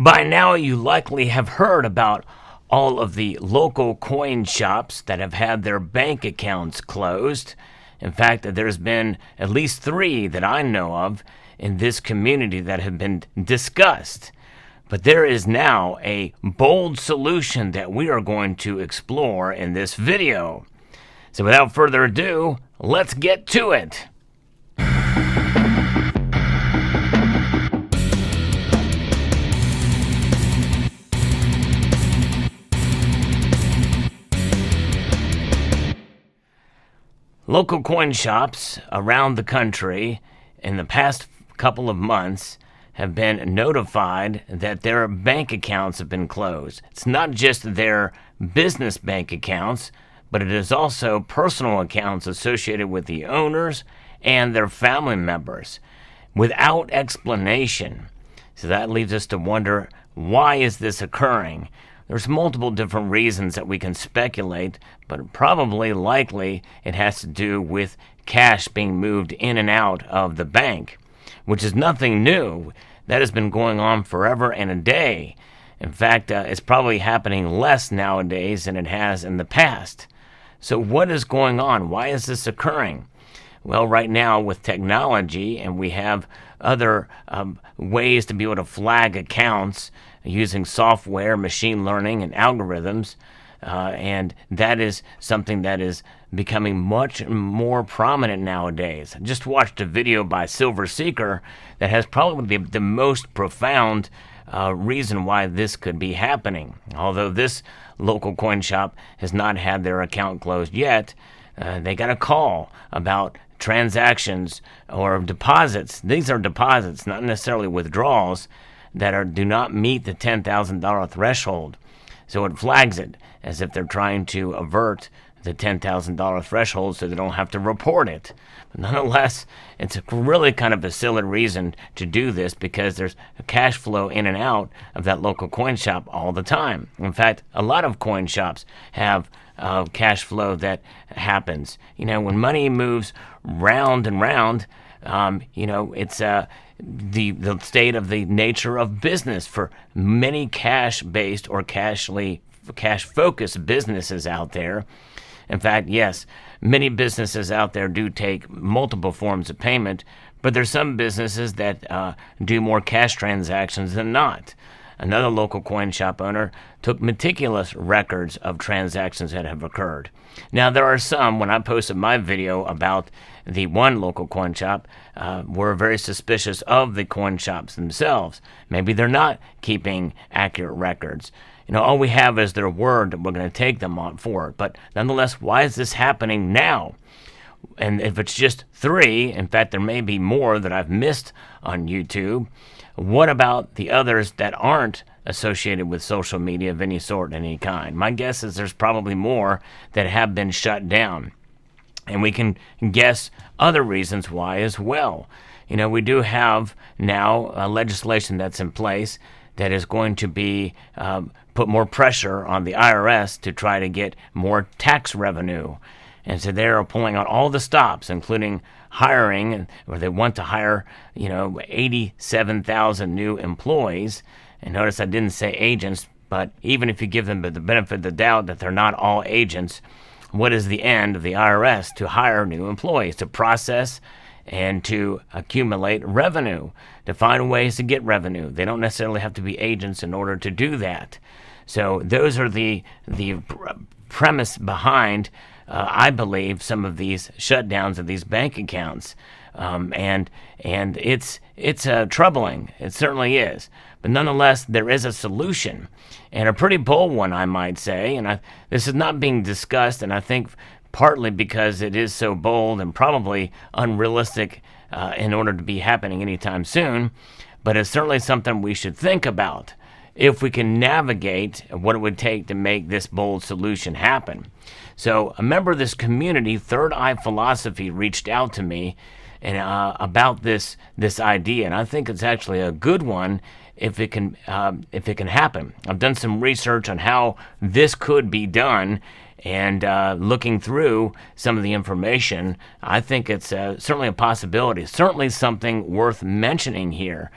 By now, you likely have heard about all of the local coin shops that have had their bank accounts closed. In fact, there's been at least 3 that I know of in this community that have been discussed. But there is now a bold solution that we are going to explore in this video. So without further ado, let's get to it. Local coin shops around the country in the past couple of months have been notified that their bank accounts have been closed. It's not just their business bank accounts, but it is also personal accounts associated with the owners and their family members without explanation. So that leads us to wonder, why is this occurring? There's multiple different reasons that we can speculate, but probably likely it has to do with cash being moved in and out of the bank, which is nothing new. That has been going on forever and a day. In fact, it's probably happening less nowadays than it has in the past. So what is going on? Why is this occurring? Well, right now with technology, and we have other ways to be able to flag accounts using software, machine learning, and algorithms, and that is something that is becoming much more prominent nowadays. I just watched a video by Silver Seeker that has probably the most profound reason why this could be happening. Although this local coin shop has not had their account closed yet, they got a call about transactions or deposits. These are deposits, not necessarily withdrawals, that do not meet the $10,000 threshold. So it flags it as if they're trying to avert the $10,000 threshold so they don't have to report it. But nonetheless, it's a really kind of a silly reason to do this, because there's a cash flow in and out of that local coin shop all the time. In fact, a lot of coin shops have cash flow that happens. You know, when money moves round and round, it's the state of the nature of business for many cash-based or cash-focused businesses out there. In fact, yes, many businesses out there do take multiple forms of payment, but there's some businesses that do more cash transactions than not. Another local coin shop owner took meticulous records of transactions that have occurred. Now, there are some, when I posted my video about the one local coin shop, were very suspicious of the coin shops themselves. Maybe they're not keeping accurate records. You know, all we have is their word that we're going to take them on for it. But nonetheless, why is this happening now? And if it's just 3, in fact, there may be more that I've missed on YouTube, what about the others that aren't associated with social media of any sort, any kind? My guess is there's probably more that have been shut down. And we can guess other reasons why as well. You know, we do have now legislation that's in place that is going to be put more pressure on the IRS to try to get more tax revenue. And so they're pulling out all the stops, including hiring, or they want to hire, 87,000 new employees. And notice I didn't say agents, but even if you give them the benefit of the doubt that they're not all agents, what is the end of the IRS? To hire new employees, to process and to accumulate revenue, to find ways to get revenue. They don't necessarily have to be agents in order to do that. So those are the premise behind, I believe, some of these shutdowns of these bank accounts. And it's troubling. It certainly is. But nonetheless, there is a solution, and a pretty bold one, I might say. And this is not being discussed, and I think partly because it is so bold and probably unrealistic in order to be happening anytime soon. But it's certainly something we should think about if we can navigate what it would take to make this bold solution happen. So a member of this community, Third Eye Philosophy, reached out to me and about this idea, and I think it's actually a good one if it can happen. I've done some research on how this could be done, and looking through some of the information, I think it's certainly a possibility, certainly something worth mentioning here.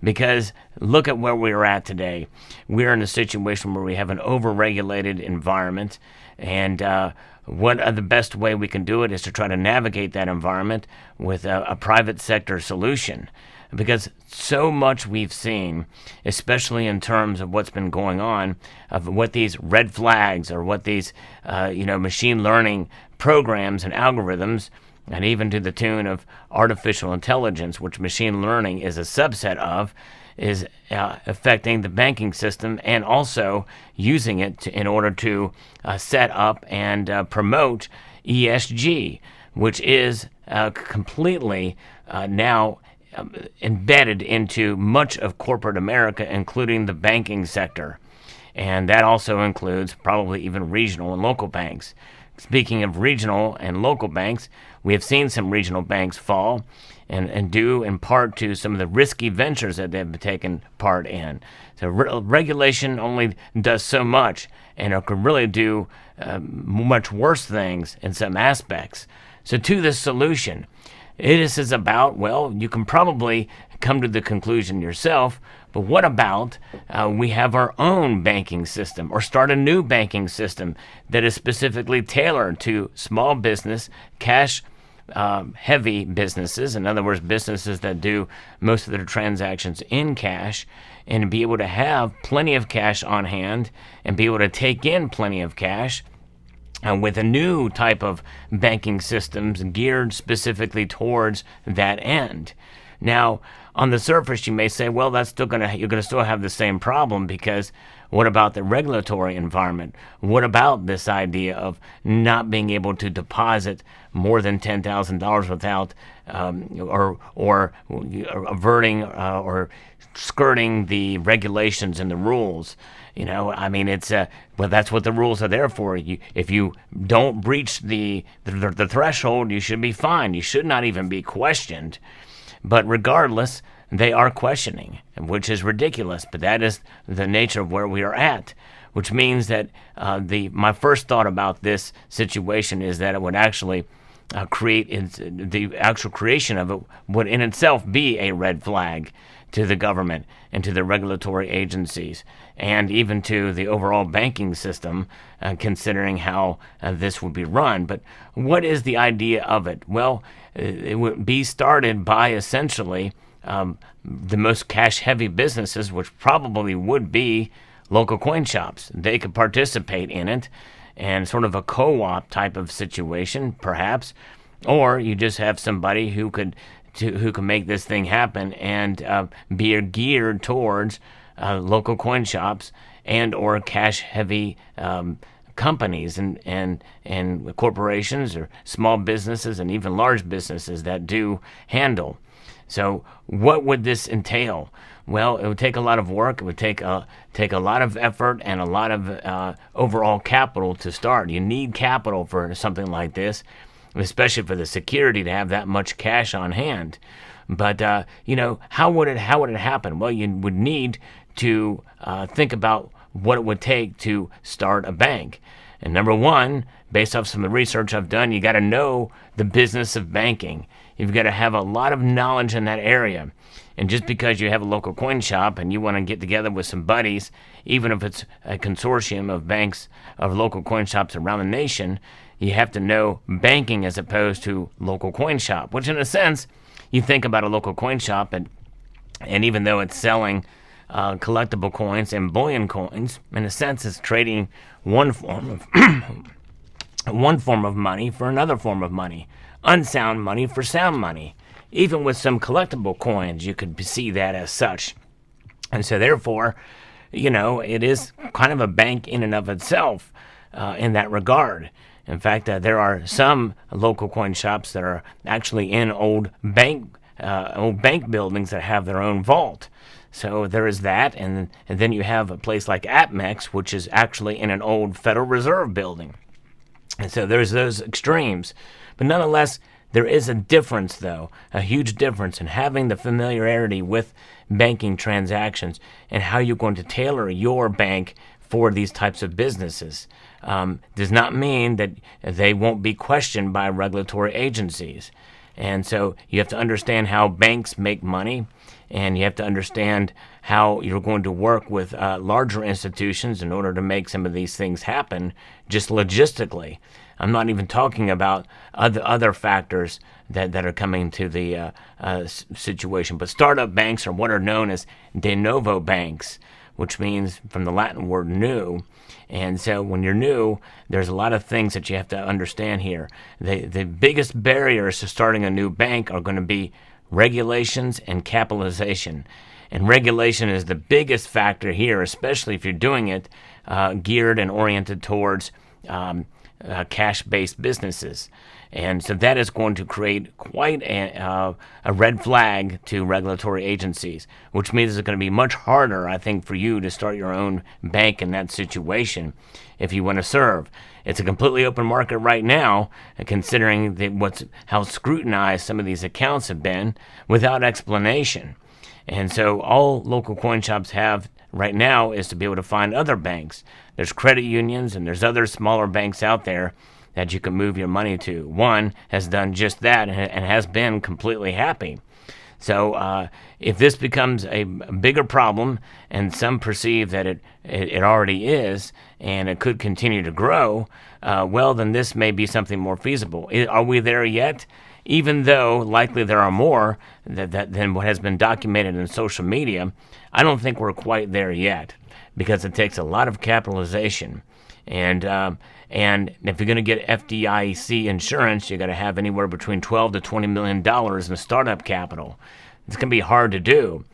Because look at where we're at today. We're in a situation where we have an overregulated environment, and the best way we can do it is to try to navigate that environment with a private sector solution. Because so much we've seen, especially in terms of what's been going on, of what these red flags or what these, machine learning programs and algorithms, and even to the tune of artificial intelligence, which machine learning is a subset of, is affecting the banking system and also using it in order to set up and promote ESG, which is completely now embedded into much of corporate America, including the banking sector. And that also includes probably even regional and local banks. Speaking of regional and local banks, we have seen some regional banks fall, and due in part to some of the risky ventures that they've taken part in. So regulation only does so much, and it can really do much worse things in some aspects. So to this solution, it is about, well, you can probably come to the conclusion yourself, but what about we have our own banking system, or start a new banking system that is specifically tailored to small business, cash heavy businesses, in other words, businesses that do most of their transactions in cash, and be able to have plenty of cash on hand and be able to take in plenty of cash, with a new type of banking systems geared specifically towards that end. Now, on the surface, you may say, well, you're gonna still have the same problem, because what about the regulatory environment? What about this idea of not being able to deposit more than $10,000 without or averting or skirting the regulations and the rules? It's that's what the rules are there for. If you don't breach the threshold, you should be fine. You should not even be questioned. But regardless, they are questioning, which is ridiculous. But that is the nature of where we are at, which means that my first thought about this situation is that it would actually the actual creation of it would in itself be a red flag to the government and to the regulatory agencies, and even to the overall banking system, considering how this would be run. But what is the idea of it? Well, it would be started by essentially the most cash-heavy businesses, which probably would be local coin shops. They could participate in it, and sort of a co-op type of situation, perhaps, or you just have somebody who can make this thing happen and be geared towards local coin shops and or cash-heavy companies and corporations or small businesses and even large businesses that do handle. So what would this entail? Well, it would take a lot of work. It would take a lot of effort and a lot of overall capital to start. You need capital for something like this, especially for the security to have that much cash on hand. But how would it happen? Well, you would need to think about what it would take to start a bank. And number one, based off some of the research I've done, you got to know the business of banking. You've got to have a lot of knowledge in that area. And just because you have a local coin shop and you want to get together with some buddies, even if it's a consortium of banks, of local coin shops around the nation, you have to know banking as opposed to local coin shop, which in a sense, you think about a local coin shop, and even though it's selling collectible coins and bullion coins, in a sense, it's trading one form of money for another form of money, unsound money for sound money. Even with some collectible coins, you could see that as such. And so therefore, it is kind of a bank in and of itself in that regard. In fact, there are some local coin shops that are actually in old bank buildings that have their own vault. So there is that, and then you have a place like APMEX, which is actually in an old Federal Reserve building. And so there's those extremes. But nonetheless, there is a difference, though, a huge difference in having the familiarity with banking transactions and how you're going to tailor your bank for these types of businesses. Does not mean that they won't be questioned by regulatory agencies. And so you have to understand how banks make money, and you have to understand how you're going to work with larger institutions in order to make some of these things happen, just logistically. I'm not even talking about other factors that are coming to the situation. But startup banks are what are known as de novo banks, which means from the Latin word new. And so when you're new, there's a lot of things that you have to understand here. The biggest barriers to starting a new bank are going to be regulations and capitalization. And regulation is the biggest factor here, especially if you're doing it geared and oriented towards cash-based businesses. And so that is going to create quite a red flag to regulatory agencies, which means it's going to be much harder, I think, for you to start your own bank in that situation if you want to serve. It's a completely open market right now, considering how scrutinized some of these accounts have been without explanation. And so all local coin shops have right now is to be able to find other banks. There's credit unions and there's other smaller banks out there that you can move your money to. One has done just that and has been completely happy. So if this becomes a bigger problem, and some perceive that it already is, and it could continue to grow, well, then this may be something more feasible. Are we there yet? Even though likely there are more than what has been documented in social media, I don't think we're quite there yet, because it takes a lot of capitalization. And if you're going to get FDIC insurance, you got to have anywhere between $12 to $20 million in startup capital. It's going to be hard to do,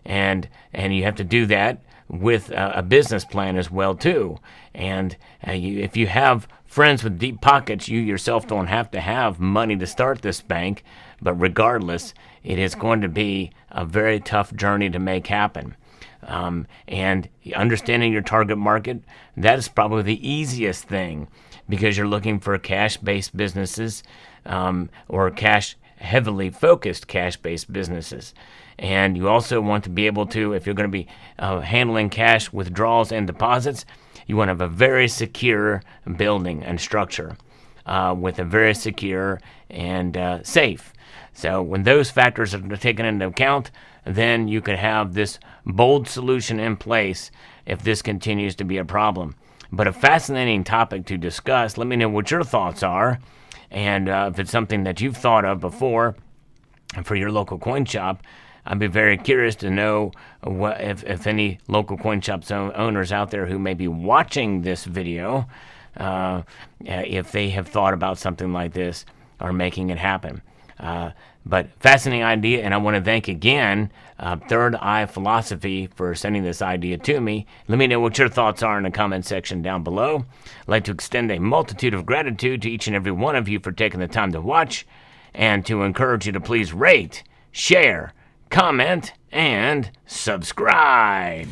and you have to do that with a business plan as well too. And if you have friends with deep pockets, you yourself don't have to have money to start this bank. But regardless, it is going to be a very tough journey to make happen. And understanding your target market, that is probably the easiest thing, because you're looking for cash-based businesses or heavily focused cash-based businesses. And you also want to be able to, if you're going to be handling cash withdrawals and deposits, you want to have a very secure building and structure with a very secure and safe. So when those factors are taken into account, then you could have this bold solution in place if this continues to be a problem. But a fascinating topic to discuss. Let me know what your thoughts are, and if it's something that you've thought of before for your local coin shop. I'd be very curious to know if any local coin shops owners out there who may be watching this video, if they have thought about something like this or making it happen. But fascinating idea, and I want to thank again Third Eye Philosophy for sending this idea to me. Let me know what your thoughts are in the comment section down below. I'd like to extend a multitude of gratitude to each and every one of you for taking the time to watch, and to encourage you to please rate, share, comment, and subscribe.